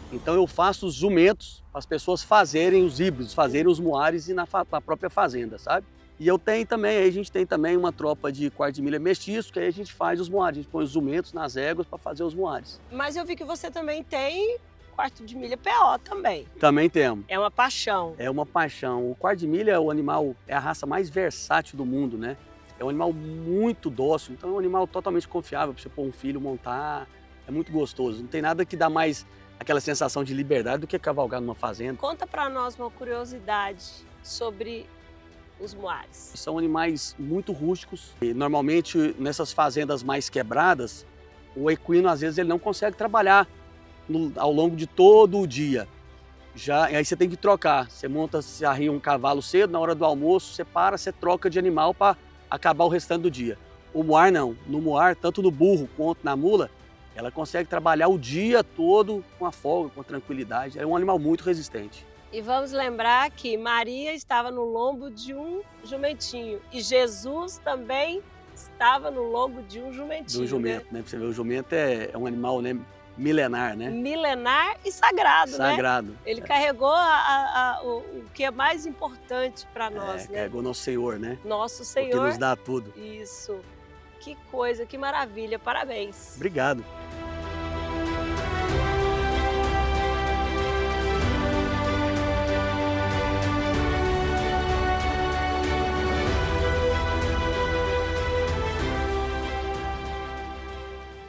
Então, eu faço os jumentos para as pessoas fazerem os híbridos, fazerem os muares e na própria fazenda, sabe? E a gente tem também uma tropa de quarto de milha mestiço, que aí a gente faz os muares, a gente põe os jumentos nas éguas para fazer os muares. Mas eu vi que você também tem quarto de milha PO também. Também temos. É uma paixão. É uma paixão. O quarto de milha é o animal, é a raça mais versátil do mundo, né? É um animal muito dócil, então é um animal totalmente confiável para você pôr um filho, montar. É muito gostoso. Não tem nada que dá mais aquela sensação de liberdade do que cavalgar numa fazenda. Conta para nós uma curiosidade sobre os muares. São animais muito rústicos. E, normalmente, nessas fazendas mais quebradas, o equino, às vezes, ele não consegue trabalhar ao longo de todo o dia. Aí você tem que trocar. Você arria um cavalo cedo, na hora do almoço, você para, você troca de animal para acabar o restante do dia. O muar não. No muar, tanto no burro quanto na mula, ela consegue trabalhar o dia todo com a folga, com a tranquilidade. É um animal muito resistente. E vamos lembrar que Maria estava no lombo de um jumentinho e Jesus também estava no lombo de um jumentinho. Do jumento, né? Pra você ver, o jumento é um animal, né, milenar, né? Milenar e sagrado, né? Sagrado. Ele carregou o que é mais importante para nós, né? Carregou nosso Senhor, né? Nosso Senhor. O que nos dá tudo. Isso. Que coisa, que maravilha. Parabéns. Obrigado.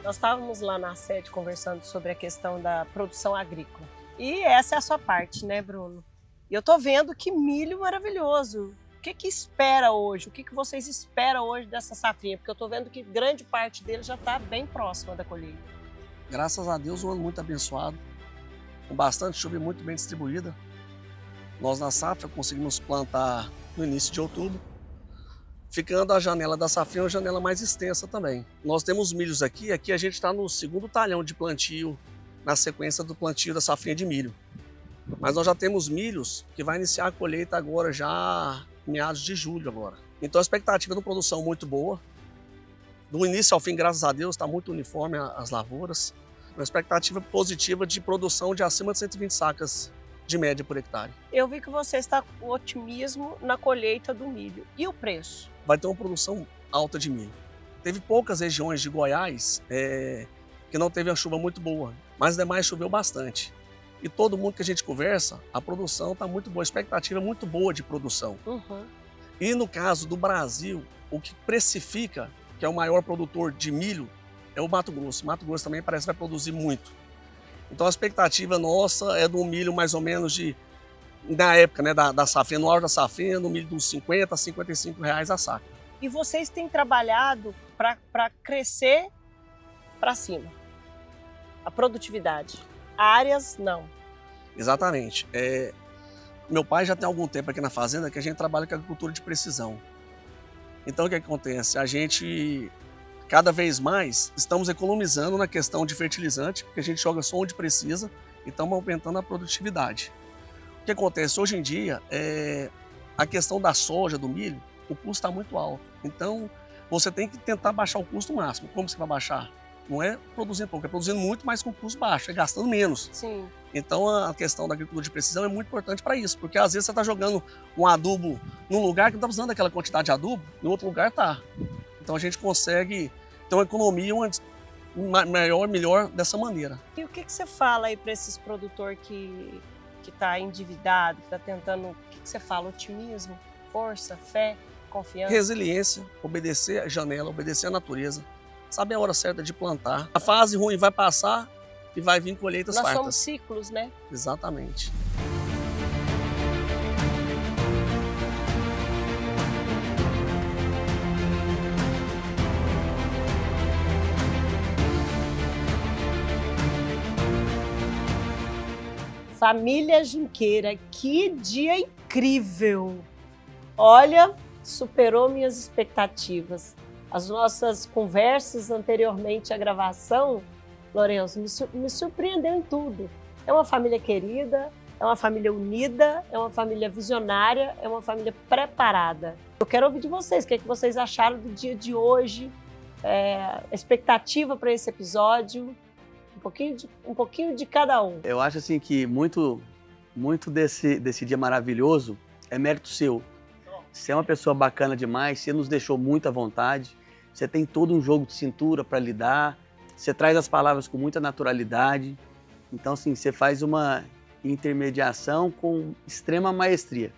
Nós estávamos lá na sede conversando sobre a questão da produção agrícola. E essa é a sua parte, né, Bruno? E eu tô vendo que milho maravilhoso. O que espera hoje? O que vocês esperam hoje dessa safrinha? Porque eu tô vendo que grande parte dele já está bem próxima da colheita. Graças a Deus, um ano muito abençoado, com bastante chuva e muito bem distribuída. Nós na safra conseguimos plantar no início de outubro. ficando a janela da safrinha uma janela mais extensa também. Nós temos milhos aqui a gente está no segundo talhão de plantio, na sequência do plantio da safrinha de milho. Mas nós já temos milhos que vai iniciar a colheita agora, já em meados de julho agora. Então a expectativa de produção muito boa. Do início ao fim, graças a Deus, está muito uniforme as lavouras. Uma expectativa positiva de produção de acima de 120 sacas de média por hectare. Eu vi que você está com otimismo na colheita do milho. E o preço? Vai ter uma produção alta de milho. Teve poucas regiões de Goiás que não teve uma chuva muito boa, mas demais choveu bastante. E todo mundo que a gente conversa, a produção está muito boa, a expectativa é muito boa de produção. Uhum. E no caso do Brasil, o que precifica, que é o maior produtor de milho, é o Mato Grosso. O Mato Grosso também parece que vai produzir muito. Então a expectativa nossa é do milho mais ou menos na época, né, da safrinha, no auge da safrinha, no milho dos 50 a 55 reais a saca. E vocês têm trabalhado para crescer para cima, a produtividade. Áreas, não. Exatamente. Meu pai já tem algum tempo aqui na fazenda que a gente trabalha com agricultura de precisão. Então o que acontece? A gente, cada vez mais, estamos economizando na questão de fertilizante, porque a gente joga só onde precisa e estamos aumentando a produtividade. O que acontece? Hoje em dia, a questão da soja, do milho, o custo está muito alto. Então, você tem que tentar baixar o custo máximo. Como você vai baixar? Não é produzindo pouco, é produzindo muito, mas com custo baixo, é gastando menos. Sim. Então, a questão da agricultura de precisão é muito importante para isso, porque às vezes você está jogando um adubo num lugar que não está precisando daquela quantidade de adubo, em outro lugar está. Então, a gente consegue ter uma economia melhor dessa maneira. E o que você fala aí para esses produtores que está endividado, que está tentando, o que você fala? Otimismo, força, fé, confiança? Resiliência, obedecer a janela, obedecer a natureza, saber a hora certa de plantar. A fase ruim vai passar e vai vir colheitas fartas. Nós somos ciclos, né? Exatamente. Família Junqueira, que dia incrível! Olha, superou minhas expectativas. As nossas conversas anteriormente à gravação, Lourenço, me surpreendeu em tudo. É uma família querida, é uma família unida, é uma família visionária, é uma família preparada. Eu quero ouvir de vocês, o que vocês acharam do dia de hoje, a expectativa para esse episódio. Um pouquinho de cada um. Eu acho assim que muito desse dia maravilhoso é mérito seu. Você é uma pessoa bacana demais, você nos deixou muito à vontade, você tem todo um jogo de cintura para lidar, você traz as palavras com muita naturalidade. Então, assim, você faz uma intermediação com extrema maestria.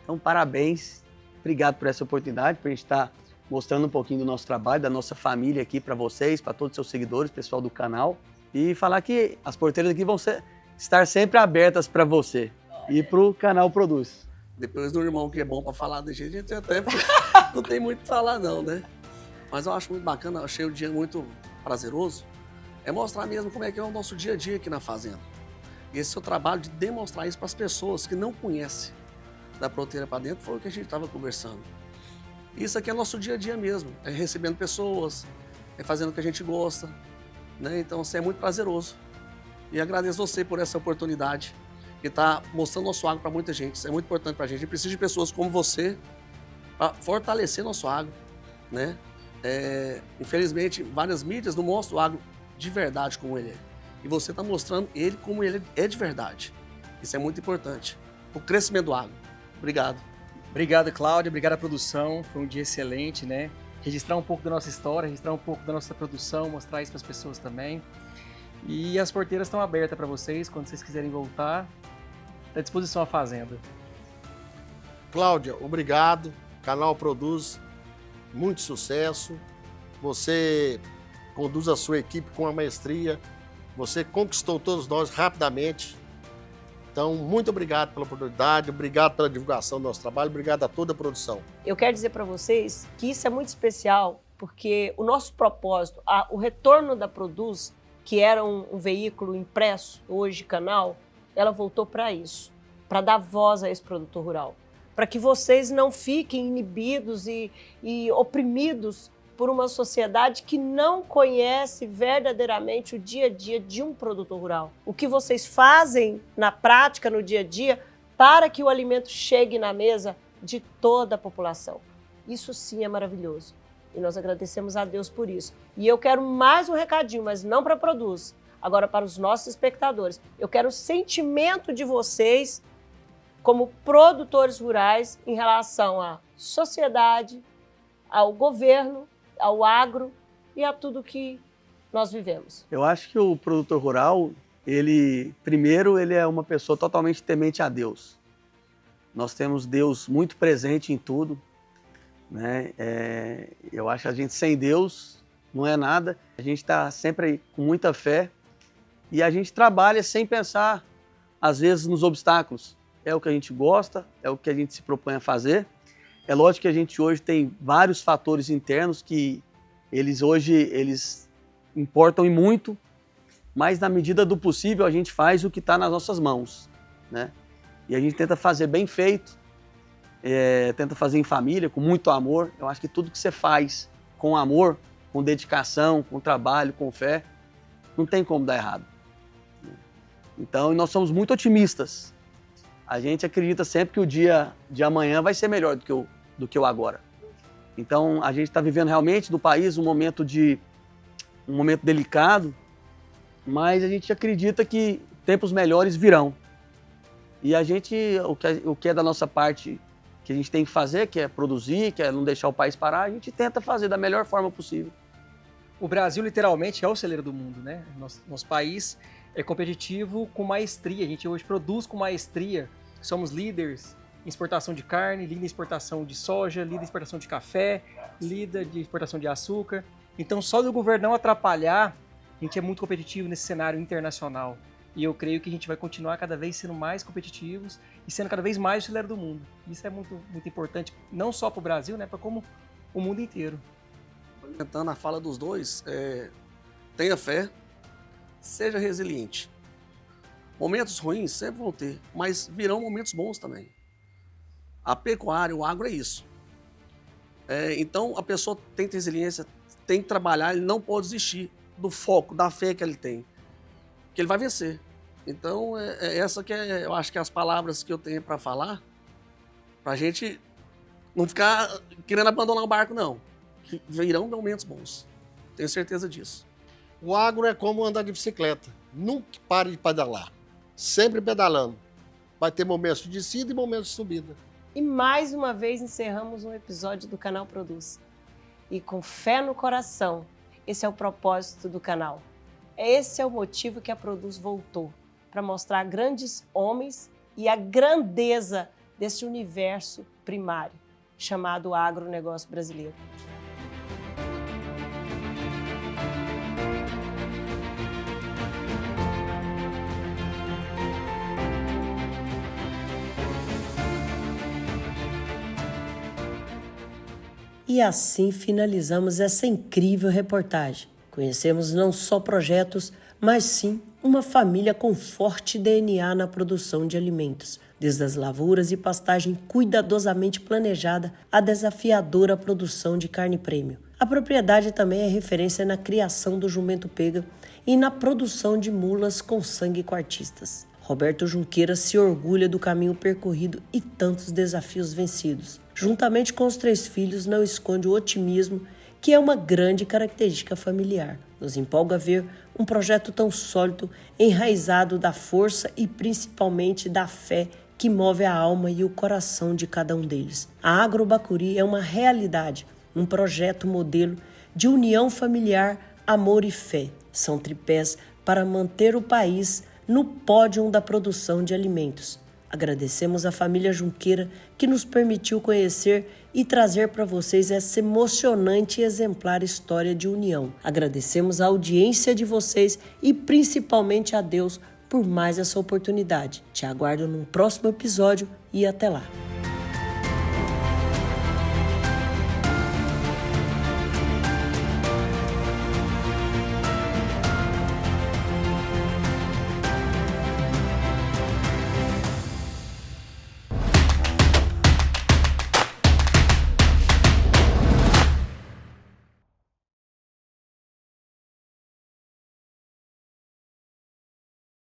Então, parabéns, obrigado por essa oportunidade, por a gente estar mostrando um pouquinho do nosso trabalho, da nossa família aqui para vocês, para todos os seus seguidores, pessoal do canal. E falar que as porteiras aqui vão estar sempre abertas para você e para o canal Produz. Depois do irmão que é bom para falar de gente, a gente até não tem muito o que falar não, né? Mas eu acho muito bacana, achei o dia muito prazeroso, é mostrar mesmo como é que é o nosso dia a dia aqui na fazenda. E esse seu trabalho de demonstrar isso para as pessoas que não conhecem da Proteína para Dentro foi o que a gente estava conversando. Isso aqui é nosso dia a dia mesmo, é recebendo pessoas, é fazendo o que a gente gosta, né? Então, isso é muito prazeroso. E agradeço você por essa oportunidade que está mostrando nosso agro para muita gente. Isso é muito importante para a gente. A gente precisa de pessoas como você para fortalecer nosso agro, né? Infelizmente, várias mídias não mostram o agro de verdade como ele é. E você está mostrando ele como ele é de verdade. Isso é muito importante. O crescimento do agro. Obrigado. Obrigado, Cláudia. Obrigado à produção. Foi um dia excelente, né? Registrar um pouco da nossa história, registrar um pouco da nossa produção, mostrar isso para as pessoas também. E as porteiras estão abertas para vocês, quando vocês quiserem voltar. Está à disposição a fazenda. Cláudia, obrigado. Canal Produz, muito sucesso. Você conduz a sua equipe com a maestria. Você conquistou todos nós rapidamente. Então, muito obrigado pela oportunidade, obrigado pela divulgação do nosso trabalho, obrigado a toda a produção. Eu quero dizer para vocês que isso é muito especial, porque o nosso propósito, o retorno da Produz, que era um veículo impresso, hoje canal, ela voltou para isso, para dar voz a esse produtor rural. para que vocês não fiquem inibidos e oprimidos por uma sociedade que não conhece verdadeiramente o dia a dia de um produtor rural. O que vocês fazem na prática, no dia a dia, para que o alimento chegue na mesa de toda a população. Isso sim é maravilhoso. E nós agradecemos a Deus por isso. E eu quero mais um recadinho, mas não para Produz. Agora para os nossos espectadores. Eu quero o sentimento de vocês como produtores rurais em relação à sociedade, ao governo, ao agro e a tudo que nós vivemos. Eu acho que o produtor rural, primeiro, ele é uma pessoa totalmente temente a Deus. Nós temos Deus muito presente em tudo, né? Eu acho que a gente sem Deus não é nada. A gente está sempre com muita fé e a gente trabalha sem pensar, às vezes, nos obstáculos. É o que a gente gosta, é o que a gente se propõe a fazer. É lógico que a gente hoje tem vários fatores internos que eles importam e muito, mas na medida do possível a gente faz o que está nas nossas mãos, né? E a gente tenta fazer bem feito, tenta fazer em família, com muito amor. Eu acho que tudo que você faz com amor, com dedicação, com trabalho, com fé, não tem como dar errado. Então, nós somos muito otimistas. A gente acredita sempre que o dia de amanhã vai ser melhor do que o agora. Então, a gente está vivendo realmente no país um momento delicado, mas a gente acredita que tempos melhores virão. E o que é da nossa parte, que a gente tem que fazer, que é produzir, que é não deixar o país parar, a gente tenta fazer da melhor forma possível. O Brasil, literalmente, é o celeiro do mundo, né? Nosso país é competitivo com maestria. A gente hoje produz com maestria. Somos líderes em exportação de carne, líder em exportação de soja, líder em exportação de café, líder de exportação de açúcar. Então, só do governo não atrapalhar, a gente é muito competitivo nesse cenário internacional. E eu creio que a gente vai continuar cada vez sendo mais competitivos e sendo cada vez mais o celeiro do mundo. Isso é muito, muito importante, não só para o Brasil, né, para como o mundo inteiro. Tentando a fala dos dois, tenha fé, seja resiliente. Momentos ruins sempre vão ter, mas virão momentos bons também. A pecuária, o agro é isso. Então a pessoa tem que ter resiliência, tem que trabalhar, ele não pode desistir do foco, da fé que ele tem, que ele vai vencer. Então essa que eu acho que é as palavras que eu tenho para falar, para a gente não ficar querendo abandonar o barco, não. Que virão momentos bons, tenho certeza disso. O agro é como andar de bicicleta. Nunca pare de pedalar. Sempre pedalando. Vai ter momentos de descida e momentos de subida. E mais uma vez encerramos um episódio do Canal Produz. E com fé no coração, esse é o propósito do canal. Esse é o motivo que a Produz voltou, para mostrar grandes homens e a grandeza desse universo primário, chamado agronegócio brasileiro. E assim finalizamos essa incrível reportagem. Conhecemos não só projetos, mas sim uma família com forte DNA na produção de alimentos, desde as lavouras e pastagem cuidadosamente planejada à desafiadora produção de carne prêmio. A propriedade também é referência na criação do jumento pega e na produção de mulas com sangue quartistas. Roberto Junqueira se orgulha do caminho percorrido e tantos desafios vencidos. Juntamente com os 3 filhos, não esconde o otimismo, que é uma grande característica familiar. Nos empolga ver um projeto tão sólido, enraizado da força e principalmente da fé que move a alma e o coração de cada um deles. A Agrobacuri é uma realidade, um projeto modelo de união familiar, amor e fé. São tripés para manter o país no pódio da produção de alimentos. Agradecemos à família Junqueira que nos permitiu conhecer e trazer para vocês essa emocionante e exemplar história de união. Agradecemos a audiência de vocês e principalmente a Deus por mais essa oportunidade. Te aguardo num próximo episódio e até lá.